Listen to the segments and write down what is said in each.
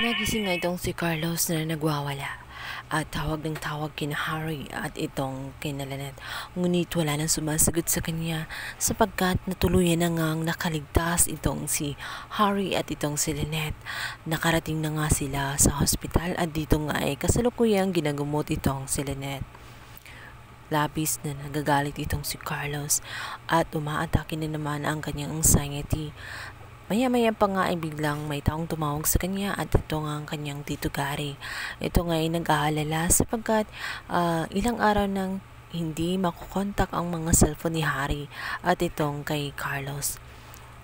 Nagising nga itong si Carlos na nagwawala at tawag ng tawag kina Harry at itong kina Lynette. Ngunit wala nang sumasagot sa kanya sapagkat natuluyan na ngang nakaligtas itong si Harry at itong si Lynette. Nakarating na nga sila sa hospital at dito nga ay kasalukuyang ginagumot itong si Lynette. Labis na nagagalit itong si Carlos at umaatake na naman ang kanyang anxiety. Maya-maya pa nga ay biglang may taong tumawag sa kanya at ito nga ang kanyang Tito Gary. Ito nga ay nag-aalala sapagkat ilang araw nang hindi makukontak ang mga cellphone ni Harry at itong kay Carlos.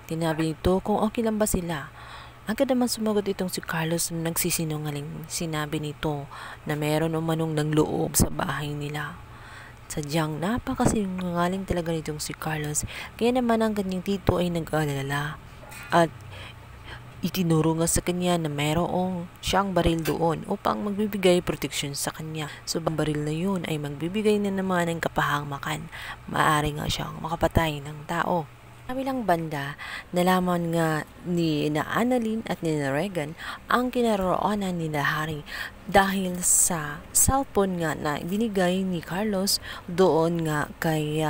Tinabi nito kung okay lang ba sila. Agad naman sumagot itong si Carlos na nagsisinungaling. Sinabi nito na meron umanong ng loob sa bahay nila. Sadyang napakasinungaling talaga nitong si Carlos. Kaya naman ang kanyang tito ay nag-aalala. At itinuro nga sa kanya na mayroong siyang baril doon upang magbibigay proteksyon sa kanya. So, ang baril na yun ay magbibigay na naman ng kapahamakan. Maaari nga siyang makapatay ng tao. Kabilang banda, nalaman nga ni na Annalyn at ni na Regan ang kinaroroonan ni na Harry dahil sa cellphone nga na binigay ni Carlos doon nga kay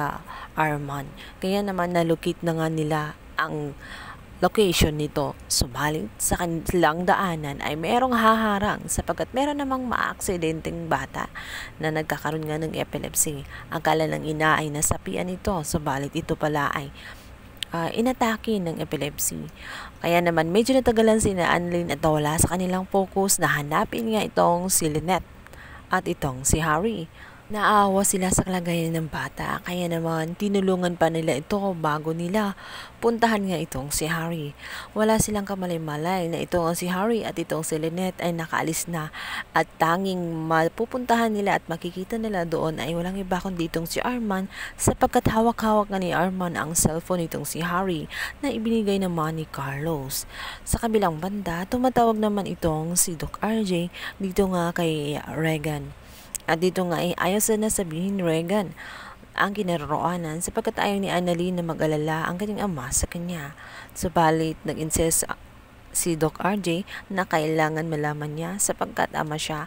Arman. Kaya naman nalukit na nga nila ang location nito. Subalit sa kanilang daanan ay merong haharang sapagkat meron namang maaksidenteng bata na nagkakaroon nga ng epilepsy. Akala ng ina ay nasapian ito, subalit ito pala ay inatake ng epilepsy. Kaya naman medyo natagalan si na Annalyn at wala sa kanilang focus na hanapin nga itong si Lynette at itong si Harry. Naawa sila sa kalagayan ng bata, kaya naman tinulungan pa nila ito bago nila puntahan nga itong si Harry. Wala silang kamalay-malay na itong si Harry at itong si Lynette ay nakaalis na at tanging mapupuntahan nila at makikita nila doon ay walang iba kundi itong si Arman sapagkat hawak-hawak nga ni Arman ang cellphone itong si Harry na ibinigay naman ni Carlos. Sa kabilang banda, tumatawag naman itong si Doc RJ dito nga kay Regan. At dito nga ay ayaw na sabihin ni Regan ang kinaroroonan sapagkat ayaw ni Annalyn na mag-alala ang kanyang ama sa kanya. Subalit nag-insist si Doc RJ na kailangan malaman niya sapagkat ama siya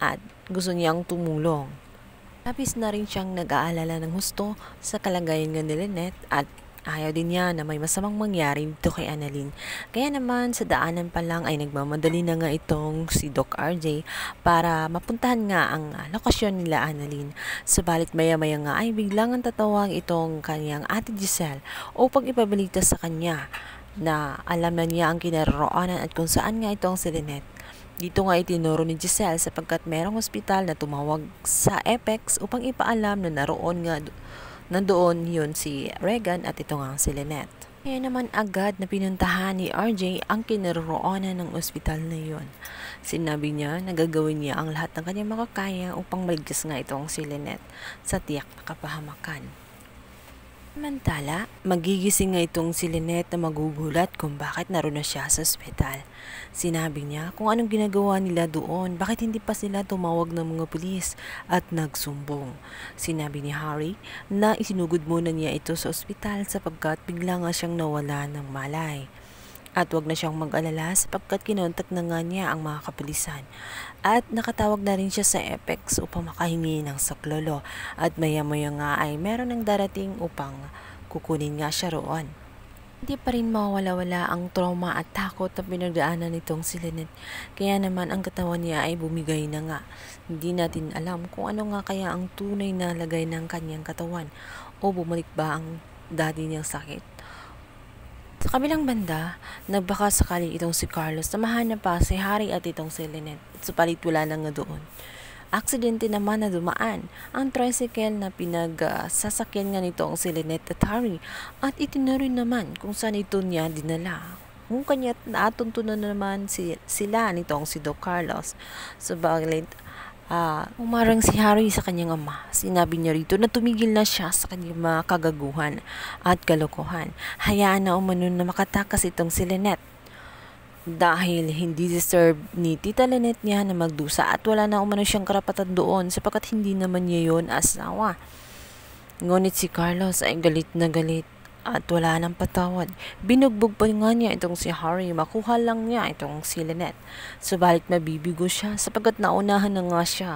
at gusto niyang tumulong. Labis na rin siyang nag-aalala ng husto sa kalagayan nga ni Lynette at ayaw din niya na may masamang mangyari dito kay Annalyn. Kaya naman sa daanan pa lang ay nagmamadali na nga itong si Doc RJ para mapuntahan nga ang lokasyon nila Annalyn. Subalit maya-maya nga ay biglang ang tatawag itong kanyang ate Giselle upang ipabalita sa kanya na alam na niya ang kinaroroonan at kung saan nga itong si Lynette. Dito nga itinuro ni Giselle sapagkat merong ospital na tumawag sa Apex upang ipaalam na nandoon yun si Regan at ito nga si Lynette. Kaya naman agad na pinuntahan ni RJ ang kinaroroonan ng ospital na yun. Sinabi niya na gagawin niya ang lahat ng kanyang makakaya upang maligtas nga itong si Lynette sa tiyak na kapahamakan. Samantala, magigising nga itong si Lynette na magugulat kung bakit naroon na siya sa ospital. Sinabi niya kung anong ginagawa nila doon, bakit hindi pa sila tumawag ng mga pulis at nagsumbong. Sinabi ni Harry na isinugod muna niya ito sa ospital sapagkat bigla nga siyang nawala ng malay. At wag na siyang mag-alala sapagkat kinontak na nga niya ang mga kapulisan. At nakatawag na rin siya sa Apex upang makahingi ng saklolo. At maya-maya nga ay meron ng darating upang kukunin nga siya roon. Hindi pa rin mawala-wala ang trauma at takot na pinagdaanan nitong si Lynette. Kaya naman ang katawan niya ay bumigay na nga. Hindi natin alam kung ano nga kaya ang tunay na lagay ng kanyang katawan o bumalik ba ang dati niyang sakit. Sa kabilang banda, nagbaka sakali itong si Carlos na mahanap pa si Harry at itong si Lynette. Supalit wala na nga doon. Aksidente naman na dumaan ang tricycle na sasakyan nga nitong si Lynette at Harry at itinuloy naman kung saan ito niya dinala. Kung kanya natuntunan naman sila nitong si Doc Carlos. Subalit, umarang si Harry sa kanyang ama. Sinabi niya rito na tumigil na siya sa kanyang mga kagaguhan at kalokohan. Hayaan na umano na makatakas itong si Lynette. Dahil hindi deserve ni Tita Lynette niya na magdusa at wala na umano siyang karapatan doon sapagkat hindi naman niya yon asawa. Ngunit si Carlos ay galit na galit at wala nang patawad. Binugbog pa nga niya itong si Harry, makuha lang niya itong si Lynette. Subalit mabibigo siya sapagkat naunahan na nga siya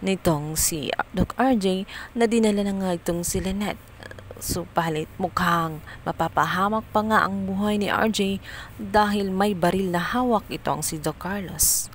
nitong si Doc RJ na dinala na nga itong si Lynette. Subalit mukhang mapapahamak pa nga ang buhay ni RJ dahil may baril na hawak itong si Doc Carlos.